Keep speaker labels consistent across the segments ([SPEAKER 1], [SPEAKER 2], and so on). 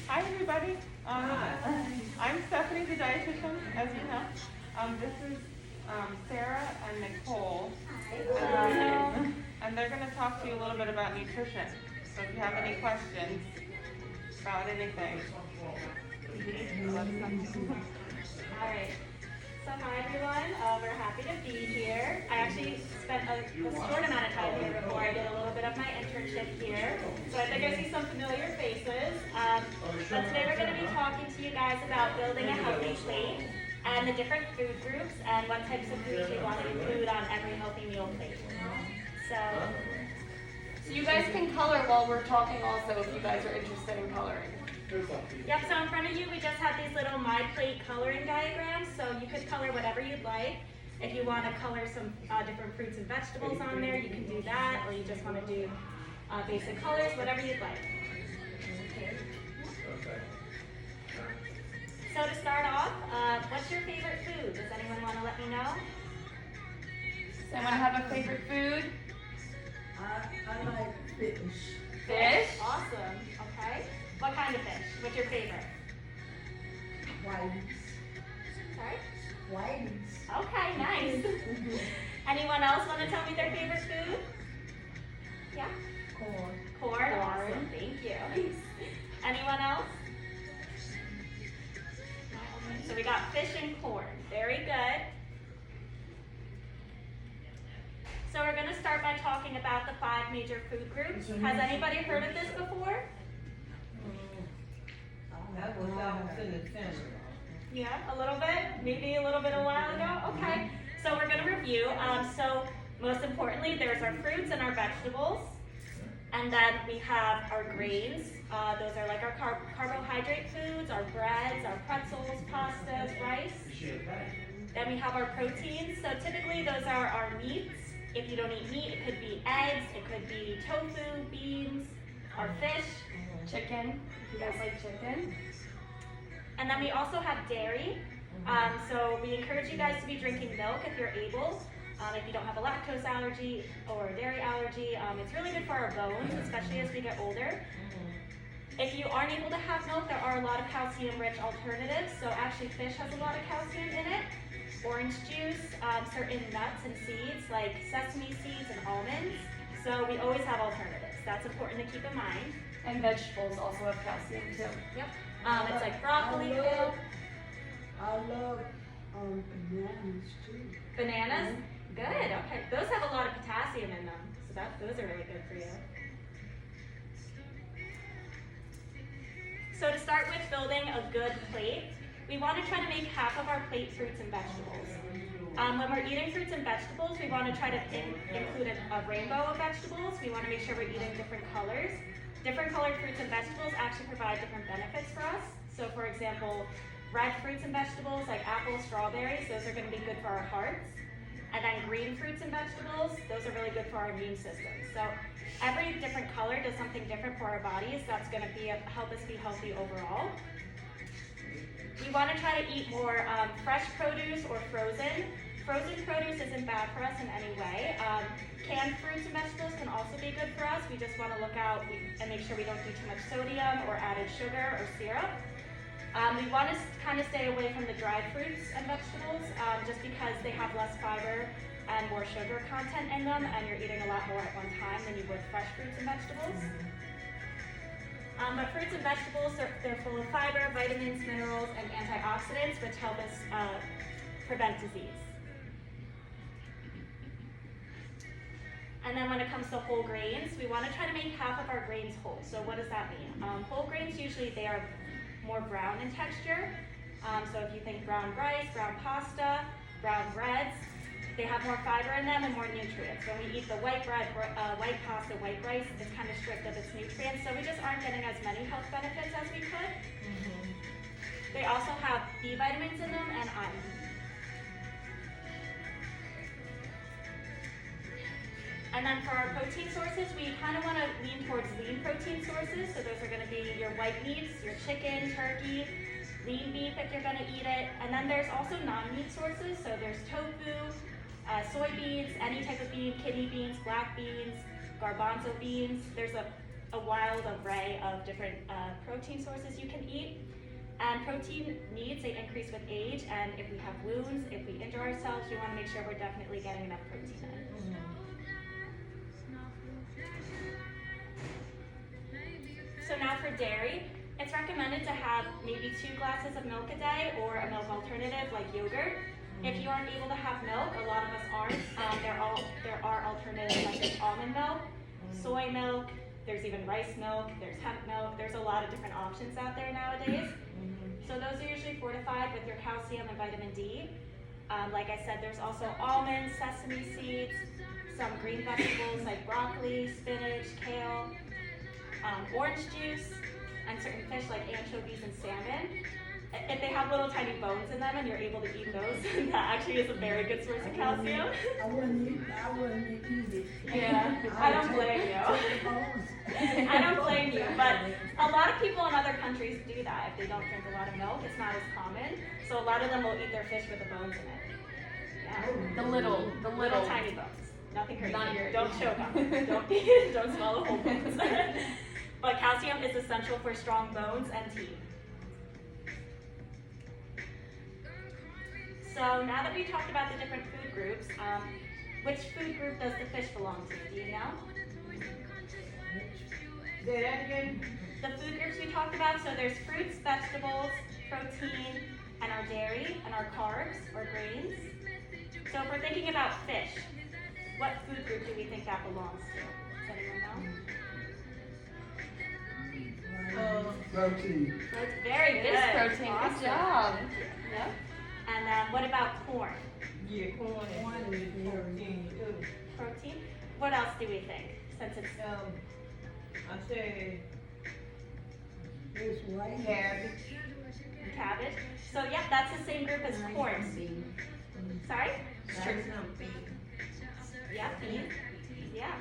[SPEAKER 1] Hi, everybody. I'm Stephanie, the dietitian, as you know. This is Sarah and Nicole. And they're going to talk to you a little bit about nutrition. So if you have any questions about anything, let us know.
[SPEAKER 2] All right. So hi everyone. We're happy to be here. I actually spent a short amount of time here before I did a little bit of my internship here. So I think I see some familiar faces. But today we're going to be talking to you guys about building a healthy plate and the different food groups and what types of foods we want to include on every healthy meal plate. So
[SPEAKER 3] you guys can color while we're talking also if you guys are interested in coloring.
[SPEAKER 2] Yep, so in front of you we just have these little MyPlate coloring diagrams, so you could color whatever you'd like. If you want to color some different fruits and vegetables on there, you can do that, or you just want to do basic colors, whatever you'd like. So to start off, what's your favorite food? Does anyone want to let me know?
[SPEAKER 3] Does anyone have a favorite food?
[SPEAKER 4] I like fish.
[SPEAKER 3] Fish?
[SPEAKER 2] Awesome, okay. What kind of fish? What's your favorite?
[SPEAKER 4] Whites.
[SPEAKER 2] Sorry?
[SPEAKER 4] Whites.
[SPEAKER 2] Okay, nice. Anyone else want to tell me their favorite food? Yeah?
[SPEAKER 4] Corn.
[SPEAKER 2] Corn, awesome, thank you. Anyone else? So we got fish and corn, very good. So we're going to start by talking about the 5 major food groups. Has anybody heard of this before?
[SPEAKER 4] That was out in the center.
[SPEAKER 2] Yeah, a little bit, maybe a little bit a while ago. Okay, so we're going to review. So most importantly, there's our fruits and our vegetables. And then we have our grains. Those are like our carbohydrate foods, our breads, our pretzels, pastas, rice. Then we have our proteins. So typically those are our meats. If you don't eat meat, it could be eggs, it could be tofu, beans, our fish.
[SPEAKER 3] Chicken. You guys like chicken?
[SPEAKER 2] And then we also have dairy. So we encourage you guys to be drinking milk if you're able. If you don't have a lactose allergy or a dairy allergy, it's really good for our bones, especially as we get older. If you aren't able to have milk, there are a lot of calcium-rich alternatives. So actually fish has a lot of calcium in it. Orange juice, certain nuts and seeds like sesame seeds and almonds. So we always have alternatives. That's important to keep in mind.
[SPEAKER 3] And vegetables also have calcium too.
[SPEAKER 2] Yep. It's like broccoli, kale.
[SPEAKER 4] I love bananas too.
[SPEAKER 2] Bananas? Good. Okay. Those have a lot of potassium in them. So those are really good for you. So to start with building a good plate, we want to try to make half of our plate fruits and vegetables. When we're eating fruits and vegetables, we want to try to include a rainbow of vegetables. We want to make sure we're eating different colors. Different colored fruits and vegetables actually provide different benefits for us. So for example, red fruits and vegetables like apples, strawberries, those are going to be good for our hearts. And then green fruits and vegetables, those are really good for our immune system. So every different color does something different for our bodies. That's going to help us be healthy overall. We want to try to eat more fresh produce or frozen. Frozen produce isn't bad for us in any way. Canned fruits and vegetables can also be good for us. We just want to look out and make sure we don't do too much sodium or added sugar or syrup. We want to kind of stay away from the dried fruits and vegetables just because they have less fiber and more sugar content in them, and you're eating a lot more at one time than you would fresh fruits and vegetables. But fruits and vegetables, they're full of fiber, vitamins, minerals, and antioxidants, which help us prevent disease. And then when it comes to whole grains, we want to try to make half of our grains whole. So what does that mean? Whole grains, usually they are more brown in texture. So if you think brown rice, brown pasta, brown breads, they have more fiber in them and more nutrients. When we eat the white bread, white pasta, white rice, it's kind of stripped of its nutrients, so we just aren't getting as many health benefits as we could. They also have B vitamins in them and iron. And then for our protein sources, we kind of want to lean towards lean protein sources. So those are going to be your white meats, your chicken, turkey, lean beef if you're going to eat it. And then there's also non-meat sources. So there's tofu, soybeans, any type of bean, kidney beans, black beans, garbanzo beans. There's a a wild array of different protein sources you can eat. And protein needs, they increase with age, and if we have wounds, if we injure ourselves, we want to make sure we're definitely getting enough protein in. So now for dairy, it's recommended to have maybe 2 glasses of milk a day or a milk alternative like yogurt. If you aren't able to have milk, a lot of us aren't, there are alternatives such as almond milk, soy milk, there's even rice milk, there's hemp milk, there's a lot of different options out there nowadays. So those are usually fortified with your calcium and vitamin D. Like I said, there's also almonds, sesame seeds, some green vegetables like broccoli, spinach, kale, orange juice, and certain fish like anchovies and salmon. If they have little tiny bones in them and you're able to eat those, that actually is a very good source of calcium.
[SPEAKER 4] I wouldn't eat it.
[SPEAKER 2] Yeah, I don't blame you. I don't blame you, but a lot of people in other countries do that. If they don't drink a lot of milk, it's not as common. So a lot of them will eat their fish with the bones in it. Yeah.
[SPEAKER 3] The little
[SPEAKER 2] Tiny bones. Nothing crazy.
[SPEAKER 3] Not your-
[SPEAKER 2] Don't choke on them. Don't swallow whole bones. But calcium is essential for strong bones and teeth. So now that we talked about the different food groups, which food group does the fish belong to? Do you know?
[SPEAKER 4] Say that again?
[SPEAKER 2] The food groups we talked about, so there's fruits, vegetables, protein, and our dairy, and our carbs, or grains. So if we're thinking about fish, what food group do we think that belongs to? Does anyone know?
[SPEAKER 4] Protein.
[SPEAKER 2] Very good.
[SPEAKER 3] It is protein.
[SPEAKER 2] Awesome.
[SPEAKER 3] Good job.
[SPEAKER 2] Thank you.
[SPEAKER 3] Yep.
[SPEAKER 2] And what about corn?
[SPEAKER 4] Yeah, corn is protein too.
[SPEAKER 2] Protein? What else do we think? Since it's
[SPEAKER 4] I say it's white cabbage.
[SPEAKER 2] cabbage. So yep, that's the same group as corn. Sorry? Yeah, beans. Yeah.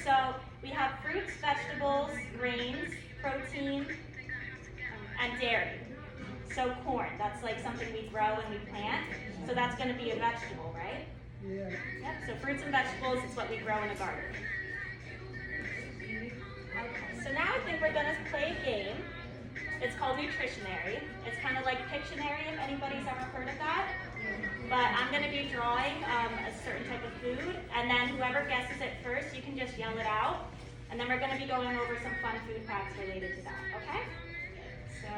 [SPEAKER 2] So we have fruits, vegetables, grains, protein, and dairy. So corn, that's like something we grow and we plant. So that's going to be a vegetable, right?
[SPEAKER 4] Yeah.
[SPEAKER 2] Yep. So fruits and vegetables is what we grow in a garden. So now I think we're going to play a game. It's called Nutritionary. It's kind of like Pictionary if anybody's ever heard of that. But I'm going to be drawing a certain type of food, and then whoever guesses it first, you can just yell it out. And then we're going to be going over some fun food facts related to that, okay? So,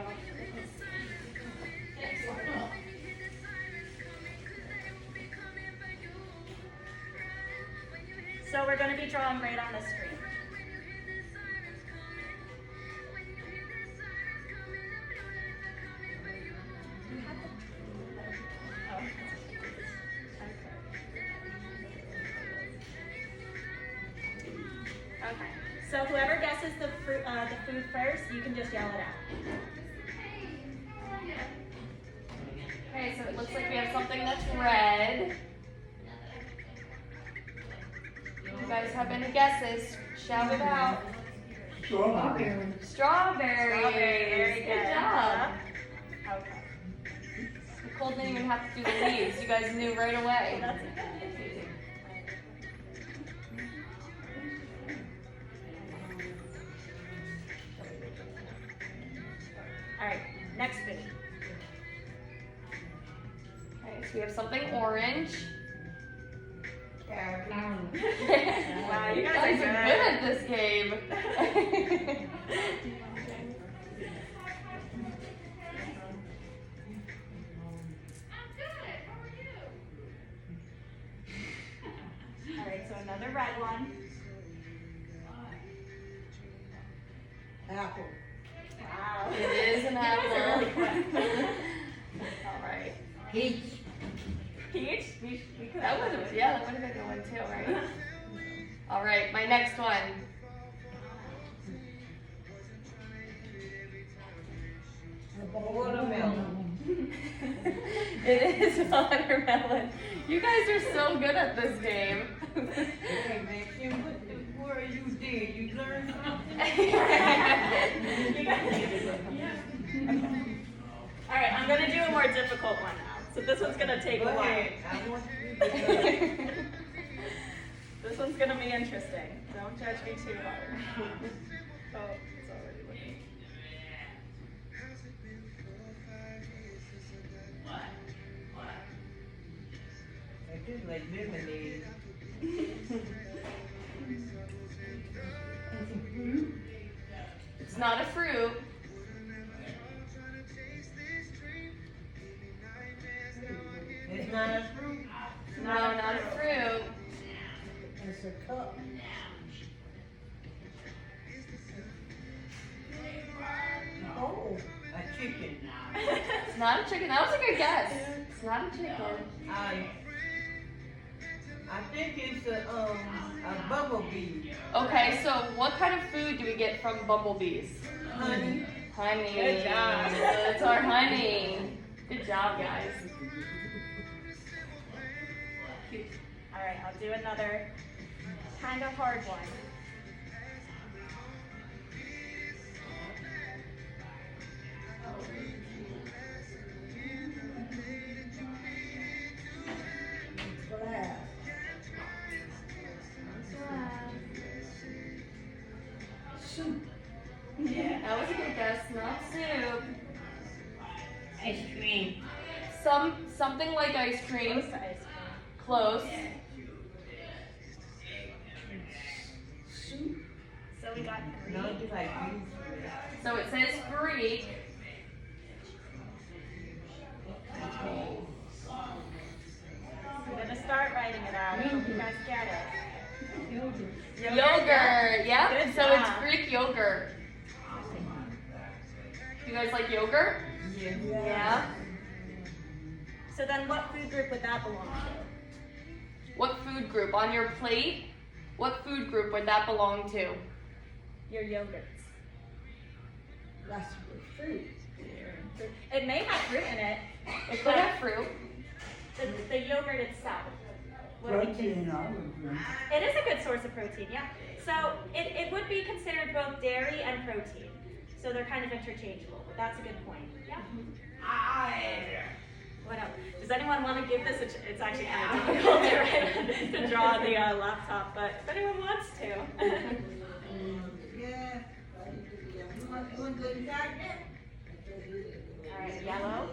[SPEAKER 2] so we're going to be drawing right on the screen. Okay. So whoever guesses the food first, you can just yell it out.
[SPEAKER 3] Okay, so it looks like we have something that's red. You guys have any guesses? Shout it out.
[SPEAKER 4] Strawberry.
[SPEAKER 3] Strawberry.
[SPEAKER 2] Very
[SPEAKER 3] Good
[SPEAKER 2] good.
[SPEAKER 3] job.
[SPEAKER 2] Okay.
[SPEAKER 3] Nicole didn't even have to do the leaves. You guys knew right away.
[SPEAKER 2] That's good. All right, next food.
[SPEAKER 3] Okay, so we have something orange.
[SPEAKER 4] Cabbage.
[SPEAKER 2] Wow, you guys are
[SPEAKER 3] are good
[SPEAKER 2] good.
[SPEAKER 3] at this game.
[SPEAKER 2] All right, so another red one.
[SPEAKER 4] Apple.
[SPEAKER 2] Wow.
[SPEAKER 3] It is an apple.
[SPEAKER 2] You guys are really quick.
[SPEAKER 3] All right.
[SPEAKER 4] Peach.
[SPEAKER 2] Peach? We could
[SPEAKER 3] That
[SPEAKER 2] have
[SPEAKER 3] would have, yeah, that would have been a good one too, right? All right, my next one.
[SPEAKER 4] Watermelon.
[SPEAKER 3] It is watermelon. You guys are so good at this game.
[SPEAKER 4] Hey man, Kim, what word you did? You learned something?
[SPEAKER 2] You guys- All right, I'm gonna do a more difficult one now. So this one's gonna take a
[SPEAKER 4] Go
[SPEAKER 2] while.
[SPEAKER 4] ahead. I want you to do
[SPEAKER 2] This one's gonna be interesting. Don't judge me too hard.
[SPEAKER 3] It's not a fruit.
[SPEAKER 4] It's not a fruit.
[SPEAKER 3] No, not a fruit.
[SPEAKER 4] It's a cup. Oh, a chicken.
[SPEAKER 3] It's not a chicken. That was a good guess. It's not a chicken.
[SPEAKER 4] I think it's a bumblebee.
[SPEAKER 3] Okay, so what kind of food do we get from bumblebees?
[SPEAKER 4] Honey.
[SPEAKER 3] Honey.
[SPEAKER 4] Good job.
[SPEAKER 3] It's our honey. Good job, guys.
[SPEAKER 2] All right, I'll do another kind of hard one.
[SPEAKER 4] Soup.
[SPEAKER 3] Yeah, that was a good guess. Not soup.
[SPEAKER 4] Ice cream.
[SPEAKER 3] Something like ice cream.
[SPEAKER 2] Close to ice
[SPEAKER 3] Close.
[SPEAKER 2] cream.
[SPEAKER 4] Soup.
[SPEAKER 2] So we got
[SPEAKER 4] No,
[SPEAKER 2] Greek.
[SPEAKER 4] it's like beef.
[SPEAKER 3] So it says Greek.
[SPEAKER 2] I'm gonna start writing it out. I hope you guys get it.
[SPEAKER 3] Yogurt. Yep.
[SPEAKER 2] Good
[SPEAKER 3] So it's
[SPEAKER 2] job.
[SPEAKER 3] Greek yogurt. You guys like yogurt? Yeah.
[SPEAKER 2] So then what food group would that belong to?
[SPEAKER 3] What food group on your plate? What food group would that belong to?
[SPEAKER 2] Your yogurts.
[SPEAKER 4] That's fruit.
[SPEAKER 2] It may have fruit in it.
[SPEAKER 3] It could have fruit.
[SPEAKER 2] The yogurt itself. What do we think? It is a good source of protein, yeah. So it would be considered both dairy and protein. So they're kind of interchangeable, but that's a good point. Yeah. What else? Does anyone want to give this? It's actually kind of difficult to draw on the laptop, but if anyone wants to.
[SPEAKER 4] Yeah. You want to do that?
[SPEAKER 2] All right, yellow.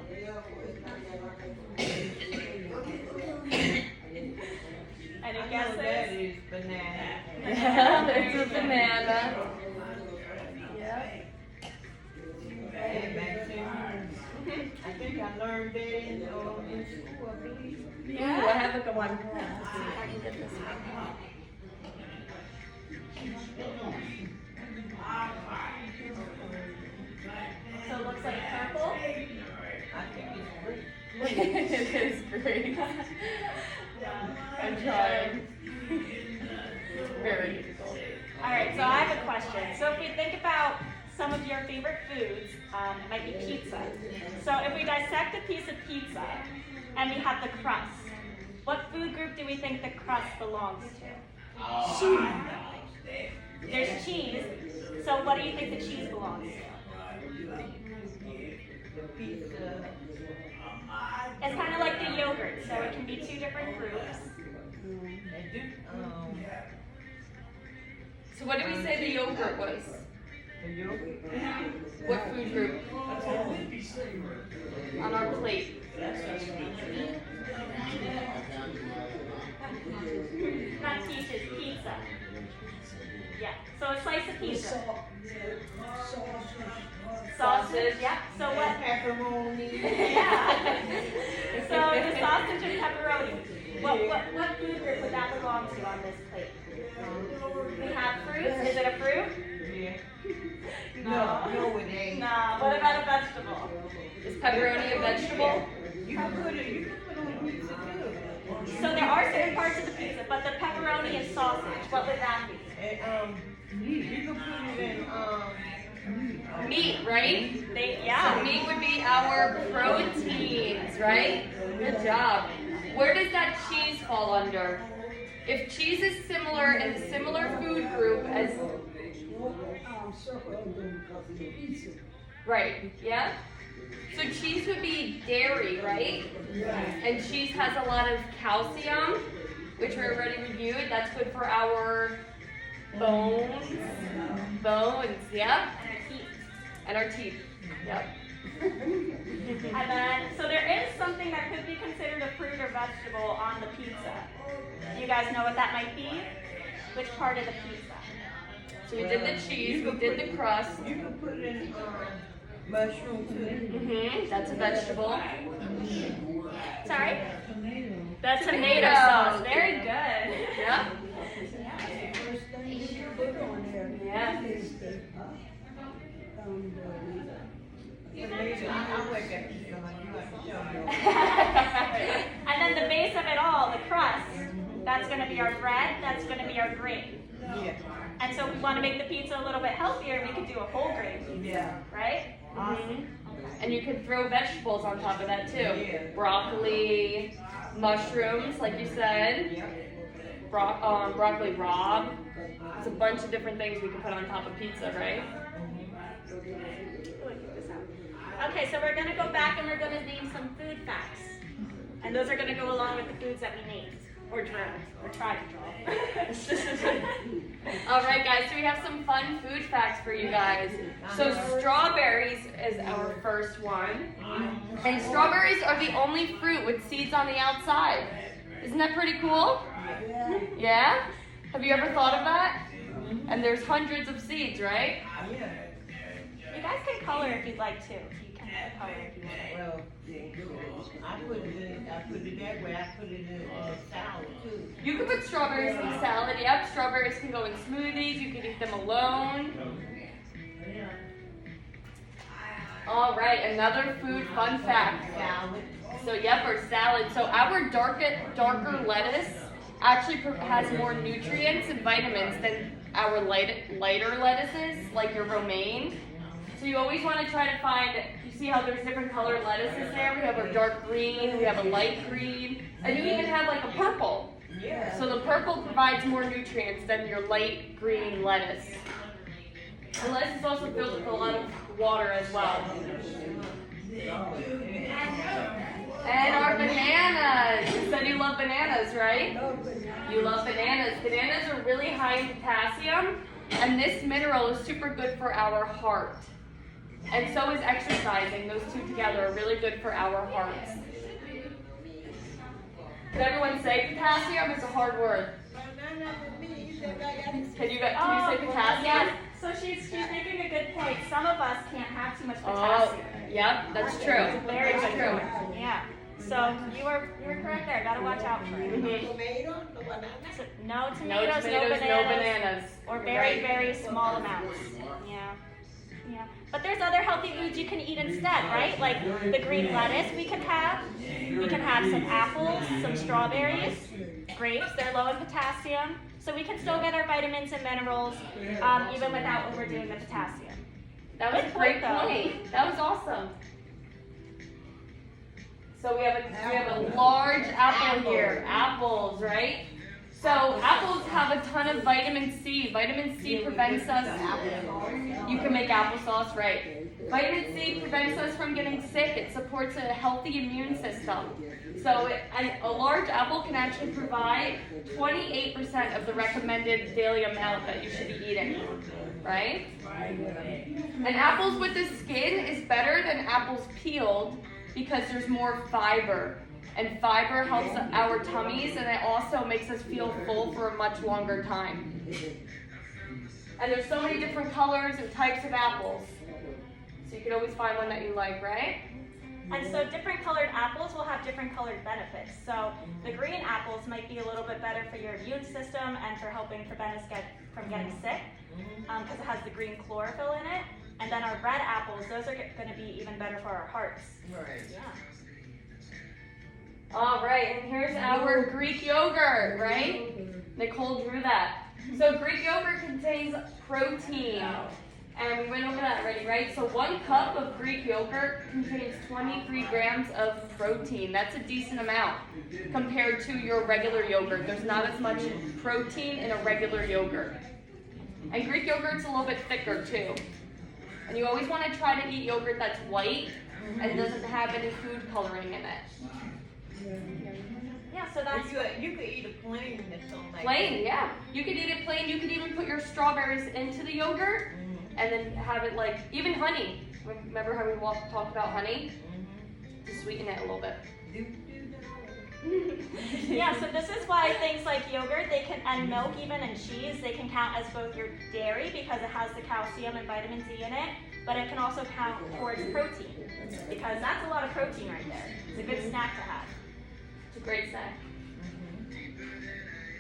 [SPEAKER 2] Any
[SPEAKER 4] That
[SPEAKER 2] guesses?
[SPEAKER 4] is banana.
[SPEAKER 3] Yeah, there's a banana. Yeah.
[SPEAKER 4] Hey, Maxine. I think I learned that in school, I believe.
[SPEAKER 3] Ooh, I have a good one. Let's see if I can get this one.
[SPEAKER 2] So it looks like purple.
[SPEAKER 4] I think it's fruit.
[SPEAKER 3] It is great. I'm trying. Very difficult.
[SPEAKER 2] All right, so I have a question. So if we think about some of your favorite foods, it might be pizza. So if we dissect a piece of pizza and we have the crust, what food group do we think the crust belongs to? There's cheese. So what do you think the cheese belongs to?
[SPEAKER 4] The pizza.
[SPEAKER 2] It's kind of like the yogurt, so it can be two different groups.
[SPEAKER 4] They do,
[SPEAKER 3] So what did we say the yogurt was?
[SPEAKER 4] the yogurt.
[SPEAKER 3] What food group? On our plate.
[SPEAKER 2] Not peaches, pizza. Yeah, so a slice of pizza. Sausage, yeah. So what?
[SPEAKER 4] Pepperoni.
[SPEAKER 2] Yeah. So the sausage and pepperoni. What food group would that belong to on this plate? We have fruits. Is it a fruit?
[SPEAKER 4] Yeah.
[SPEAKER 2] No.
[SPEAKER 4] No, it ain't.
[SPEAKER 2] No. What about a vegetable?
[SPEAKER 3] Is pepperoni a vegetable?
[SPEAKER 4] You can put it on pizza too.
[SPEAKER 2] So there are certain parts of the pizza, but the pepperoni is sausage. What would that be?
[SPEAKER 4] And, you can put it in,
[SPEAKER 3] Meat, right? So
[SPEAKER 2] Yeah.
[SPEAKER 3] meat would be our proteins, right? Good job. Where does that cheese fall under? If cheese is similar in a similar food group as... Right, yeah? So cheese would be dairy, right? And cheese has a lot of calcium, which we already reviewed. That's good for our bones. Bones, yep. And our teeth, yep.
[SPEAKER 2] And then, so there is something that could be considered a fruit or vegetable on the pizza. Do you guys know what that might be? Which part of the pizza?
[SPEAKER 3] So So we did the cheese, we did the crust.
[SPEAKER 4] You can put in mushroom too.
[SPEAKER 3] That's a vegetable.
[SPEAKER 2] Sorry?
[SPEAKER 4] Tomato.
[SPEAKER 2] The tomato sauce. Very good.
[SPEAKER 3] Yep.
[SPEAKER 4] First thing you put on there.
[SPEAKER 3] Yeah.
[SPEAKER 4] Is the, tomato. I like that. You have to tell me.
[SPEAKER 2] And then the base of it all, the crust, that's going to be our bread, that's going to be our grain.
[SPEAKER 4] Yeah.
[SPEAKER 2] And so if we want to make the pizza a little bit healthier, we could do a whole grain pizza,
[SPEAKER 4] Yeah.
[SPEAKER 2] right?
[SPEAKER 4] Awesome.
[SPEAKER 3] And you can throw vegetables on top of that too.
[SPEAKER 4] Yeah.
[SPEAKER 3] Broccoli, mushrooms, like you said. Broccoli rabe. It's a bunch of different things we can put on top of pizza, right?
[SPEAKER 2] Okay, so we're going to go back and we're going to name some food facts. And those are going to go along with the foods that we named, or drew, or tried to draw.
[SPEAKER 3] All right, guys, so we have some fun food facts for you guys. So strawberries is our first one. And strawberries are the only fruit with seeds on the outside. Isn't that pretty cool? Yeah? Have you ever thought of that? And there's hundreds of seeds, right?
[SPEAKER 4] Yeah.
[SPEAKER 2] You guys can color if you'd like to. You can color if you want.
[SPEAKER 4] Well, I put it that way. I put it in the salad too.
[SPEAKER 3] You can put strawberries in salad. Yep, strawberries can go in smoothies. You can eat them alone. All right, another food fun fact.
[SPEAKER 4] Salad.
[SPEAKER 3] So yep, or salad. So our darker lettuce actually has more nutrients and vitamins than our lighter lettuces, like your romaine. So you always want to try to find, you see how there's different colored lettuces there? We have a dark green, we have a light green, and you even have like a purple.
[SPEAKER 4] Yeah.
[SPEAKER 3] So the purple provides more nutrients than your light green lettuce. And lettuce is also filled with a lot of water as well. And our bananas. You said you love bananas, right? You love bananas. Bananas are really high in potassium, and this mineral is super good for our heart. And so is exercising. Those two together are really good for our hearts. Can everyone say potassium? It's a hard word. Can you say potassium?
[SPEAKER 2] Yes. So she's making a good point. Some of us can't have too much
[SPEAKER 3] Oh,
[SPEAKER 2] potassium.
[SPEAKER 3] yep, that's true.
[SPEAKER 2] Very
[SPEAKER 3] That's
[SPEAKER 2] good
[SPEAKER 3] true.
[SPEAKER 2] point. Yeah. So you were correct there. Gotta watch out for it.
[SPEAKER 3] Mhm.
[SPEAKER 4] Tomato? No banana?
[SPEAKER 2] So, no
[SPEAKER 3] No
[SPEAKER 2] tomatoes,
[SPEAKER 3] tomatoes, no bananas.
[SPEAKER 2] or very, very small amounts. Yeah. Yeah. But there's other healthy foods you can eat instead, right? Like the green lettuce we can have. We can have some apples, some strawberries, grapes. They're low in potassium. So we can still get our vitamins and minerals even without overdoing the potassium.
[SPEAKER 3] That was
[SPEAKER 2] Good
[SPEAKER 3] a great
[SPEAKER 2] point, though.
[SPEAKER 3] point. That was awesome. So we have a large apple here. Apples, right? So apples have a ton of vitamin C. Vitamin C prevents us. You can make applesauce, right? Vitamin C prevents us from getting sick. It supports a healthy immune system. So a large apple can actually provide 28% of the recommended daily amount that you should be eating, right? And apples with the skin is better than apples peeled because there's more fiber. And fiber helps our tummies, and it also makes us feel full for a much longer time. And there's so many different colors and types of apples. So you can always find one that you like, right?
[SPEAKER 2] And so different colored apples will have different colored benefits. So the green apples might be a little bit better for your immune system and for helping prevent us from getting sick because it has the green chlorophyll in it. And then our red apples, those are going to be even better for our hearts.
[SPEAKER 4] Right.
[SPEAKER 2] Yeah.
[SPEAKER 3] All right, and here's our Greek yogurt, right? Nicole drew that. So Greek yogurt contains protein. And we went over that already, right? So 1 cup of Greek yogurt contains 23 grams of protein. That's a decent amount compared to your regular yogurt. There's not as much protein in a regular yogurt. And Greek yogurt's a little bit thicker too. And you always want to try to eat yogurt that's white and doesn't have any food coloring in it.
[SPEAKER 2] Yeah, so that's
[SPEAKER 4] You could eat a plain or something like
[SPEAKER 3] Plain, yeah. You could eat it plain. You could even put your strawberries into the yogurt and then have it like, even honey. Remember how we talked about honey? To sweeten it a little bit.
[SPEAKER 2] Yeah, so this is why things like yogurt, and milk even, and cheese, they can count as both your dairy because it has the calcium and vitamin D in it, but it can also count towards protein because that's a lot of protein right there. It's a good snack to have.
[SPEAKER 3] It's a great snack.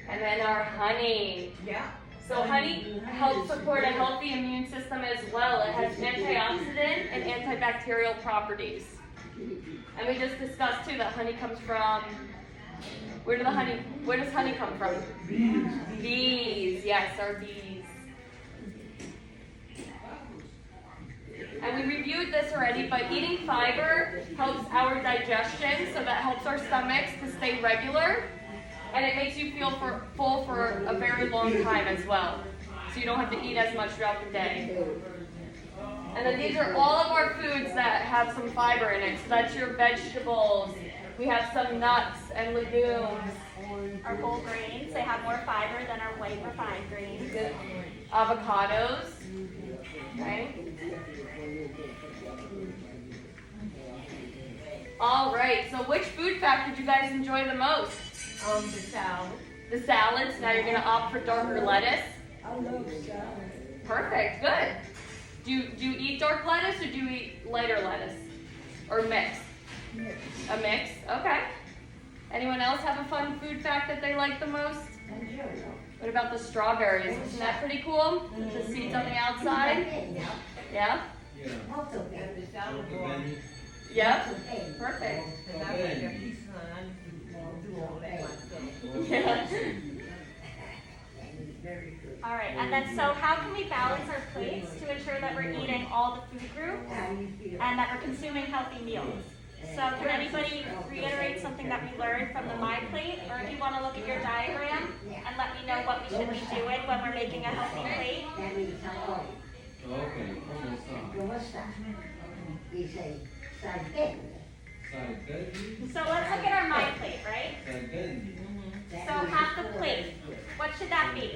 [SPEAKER 3] And then our honey.
[SPEAKER 4] Yeah.
[SPEAKER 3] So honey helps support a healthy immune system as well. It has antioxidant and antibacterial properties. And we just discussed too that honey comes from, where does honey come from? Bees. Bees, yes, our bees. And we reviewed this already, but eating fiber helps our digestion, so that helps our stomachs to stay regular. And it makes you feel full for a very long time as well. So you don't have to eat as much throughout the day. And then these are all of our foods that have some fiber in it. So that's your vegetables. We have some nuts and legumes.
[SPEAKER 2] Our whole grains, they have more fiber than our white refined grains.
[SPEAKER 3] Avocados. Okay. All right. So which food fact did you guys enjoy the most?
[SPEAKER 4] The salad.
[SPEAKER 3] The salads. Now you're going to opt for darker lettuce.
[SPEAKER 5] I love salad.
[SPEAKER 3] Perfect. Good. Do you eat dark lettuce or do you eat lighter lettuce? Or mix?
[SPEAKER 5] Mix.
[SPEAKER 3] A mix? Okay. Anyone else have a fun food fact that they like the most? What about the strawberries? Isn't that pretty cool? The seeds on the outside? Yeah?
[SPEAKER 4] And the salad bar.
[SPEAKER 3] Yep. Perfect.
[SPEAKER 4] And I like a piece of I do all that myself.
[SPEAKER 3] Yeah.
[SPEAKER 2] All right, and then so how can we balance our plates to ensure that we're eating all the food groups and that we're consuming healthy meals? So can anybody reiterate something that we learned from the MyPlate? Or if you want to look at your diagram and let me know what we should be doing when we're making a healthy plate.
[SPEAKER 6] Okay, almost done.
[SPEAKER 2] So let's look at our MyPlate, right? So half the plate, what should that be?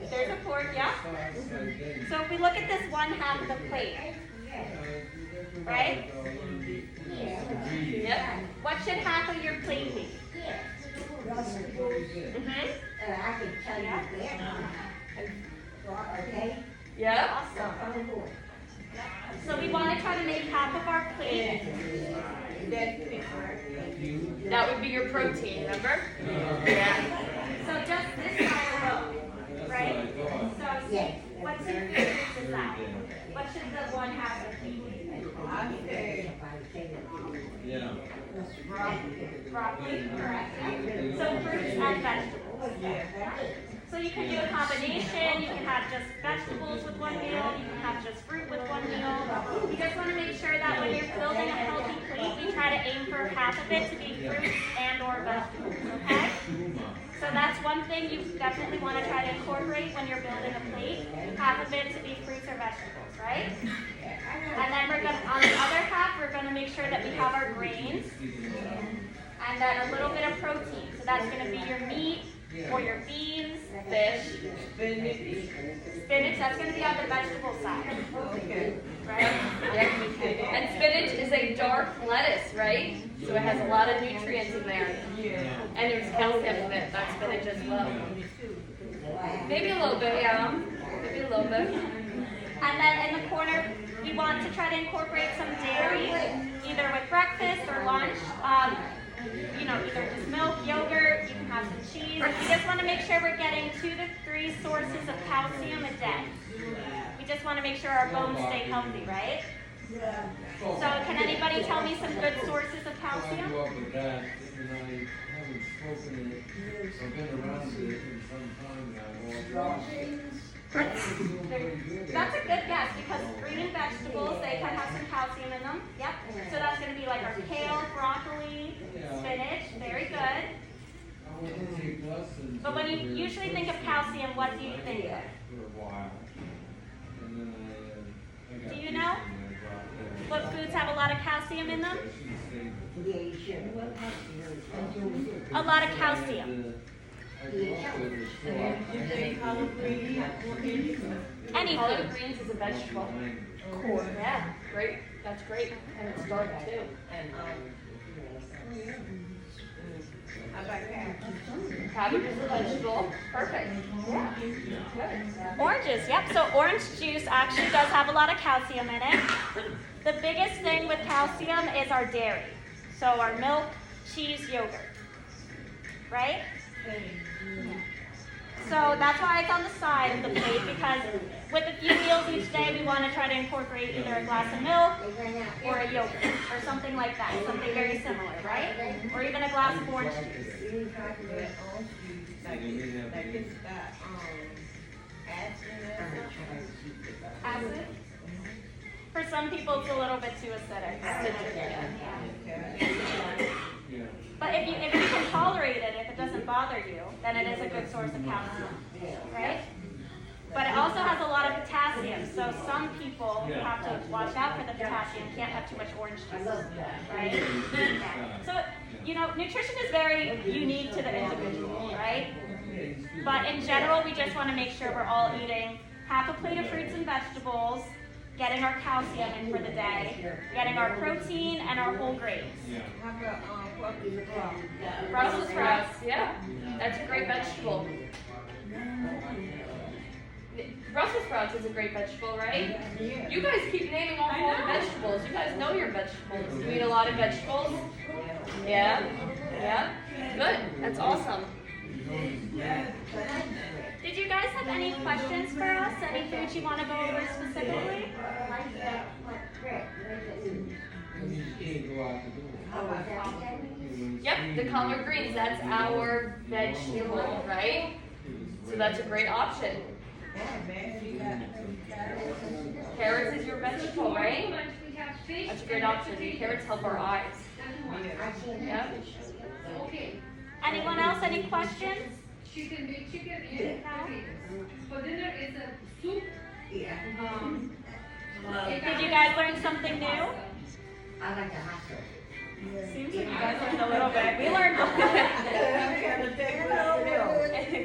[SPEAKER 2] There's a fork, yeah? So if we look at this one half of the plate, right?
[SPEAKER 3] Yep.
[SPEAKER 2] What should half of your plate be?
[SPEAKER 3] Yep.
[SPEAKER 2] Awesome. So we want to try to make half of our plate.
[SPEAKER 3] That would be your protein, remember? Yeah.
[SPEAKER 2] So just this side alone, right? So what's in foods is that? What should the one half of the plate be?
[SPEAKER 4] I say
[SPEAKER 6] Yeah.
[SPEAKER 2] Broccoli, correct? So fruits and vegetables. So you can do a combination, you can have just vegetables with one meal, you can have just fruit with one meal. You just want to make sure that when you're building a healthy plate, we try to aim for half of it to be fruits and or vegetables, okay? So that's one thing you definitely want to try to incorporate when you're building a plate, half of it to be fruits or vegetables, right? And then we're going to, on the other half, we're going to make sure that we have our grains and then a little bit of protein. So that's going to be your meat or your beans, fish, spinach, that's going to be on the vegetable side, right?
[SPEAKER 3] Yeah. And spinach is a dark lettuce, right? So it has a lot of nutrients in there. And there's calcium in it, that spinach as well. Maybe a little bit, yeah. Maybe a little bit.
[SPEAKER 2] And then in the corner, we want to try to incorporate some dairy, either with breakfast or lunch. Either just milk, yogurt, you can have some cheese. We just want to make sure we're getting 2 to 3 sources of calcium a day. We just want to make sure our bones stay healthy, right? So can anybody tell me some good sources of calcium?
[SPEAKER 6] I grew up with that, and I haven't spoken it, I've been around it for some time now.
[SPEAKER 2] That's a good guess because green vegetables, they can have some calcium in them. Yep. So that's going to be like our kale, broccoli, spinach. Very good. But when you usually think of calcium, what do you think of? Do you know what foods have a lot of calcium in them? A lot of calcium. Any
[SPEAKER 3] Collard
[SPEAKER 2] food.
[SPEAKER 3] greens is a vegetable. Yeah, great. That's great. And it's dark too.
[SPEAKER 4] I like that.
[SPEAKER 3] Cabbage is a vegetable. Perfect. Yeah. Good.
[SPEAKER 2] Oranges, yep. So orange juice actually does have a lot of calcium in it. The biggest thing with calcium is our dairy. So our milk, cheese, yogurt. Right? So that's why it's on the side of the plate, because with a few meals each day, we want to try to incorporate either a glass of milk or a yogurt or something like that, something very similar, right? Or even a glass of orange juice.
[SPEAKER 4] Like it's got,
[SPEAKER 2] Acid? For some people, it's a little bit too acidic.
[SPEAKER 6] Yeah.
[SPEAKER 2] But if you can tolerate it, if it doesn't bother you, then it is a good source of calcium, right? But it also has a lot of potassium, so some people have to watch out for the potassium, can't have too much orange juice, right? So, you know, nutrition is very unique to the individual, right? But in general, we just want to make sure we're all eating half a plate of fruits and vegetables, getting our calcium in for the day, getting our protein and our whole grains.
[SPEAKER 4] how about,
[SPEAKER 3] Brussels sprouts. Yeah. That's a great vegetable. Brussels sprouts is a great vegetable, right?
[SPEAKER 4] yeah.
[SPEAKER 3] You guys keep naming all the vegetables. You guys know your vegetables. You eat a lot of vegetables? Yeah? Yeah? Good. That's awesome.
[SPEAKER 2] Did you guys have any questions for us? Any foods you want to go over specifically?
[SPEAKER 3] Yep, the collard greens, that's our vegetable, right? So that's a great option. Carrots is your vegetable, right? That's a great option. Carrots help our eyes. Yep.
[SPEAKER 2] Anyone else? Any questions?
[SPEAKER 7] Chicken, big chicken, and potatoes. For dinner is a soup.
[SPEAKER 2] Did you guys learn something new?
[SPEAKER 5] I like the hot sauce.
[SPEAKER 2] Seems like you guys learned a little bit. We learned a little bit.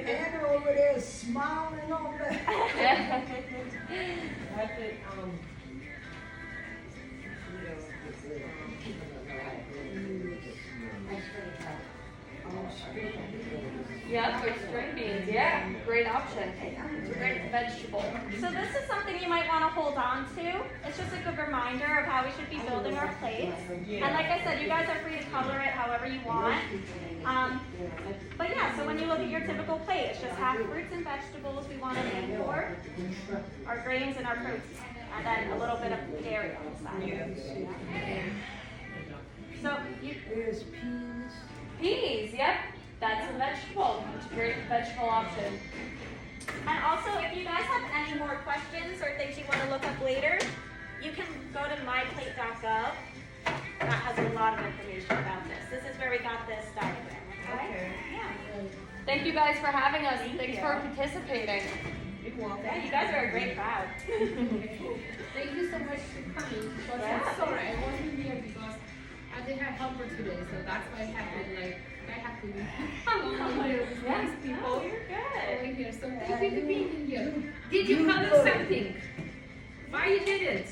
[SPEAKER 5] And over there smiling on that.
[SPEAKER 4] That's it,
[SPEAKER 3] Yep, with string beans, yeah, great option. It's a great vegetable.
[SPEAKER 2] So this is something you might want to hold on to. It's just a good reminder of how we should be building our plates. And like I said, you guys are free to color it however you want. But yeah, so when you look at your typical plate, it's just half fruits and vegetables we want to aim for, our grains and our protein, and then a little bit of dairy on the side. So you,
[SPEAKER 5] There's peas.
[SPEAKER 3] Peas, yep, that's a vegetable. It's a great vegetable option.
[SPEAKER 2] and also if you guys have any more questions or things you want to look up later, you can go to myplate.gov. That has a lot of information about this. This is where we got this diagram. Okay? Yeah.
[SPEAKER 3] Thank you guys for having us. Thanks for participating.
[SPEAKER 2] Yeah, you guys are a great crowd.
[SPEAKER 7] Thank you so much for coming. But I'm sorry, I wasn't here because I didn't have helper today, so that's why I have to with these people
[SPEAKER 2] Oh, you're good.
[SPEAKER 7] over here. So thank you for being here. Did you color something? Why you did it?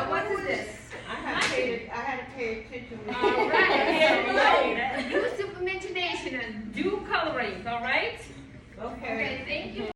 [SPEAKER 7] What is this?
[SPEAKER 4] I had to pay attention.
[SPEAKER 7] All right.
[SPEAKER 2] Yeah,
[SPEAKER 7] So use your imagination and do coloring, all right?
[SPEAKER 4] Okay.
[SPEAKER 7] Okay, thank you.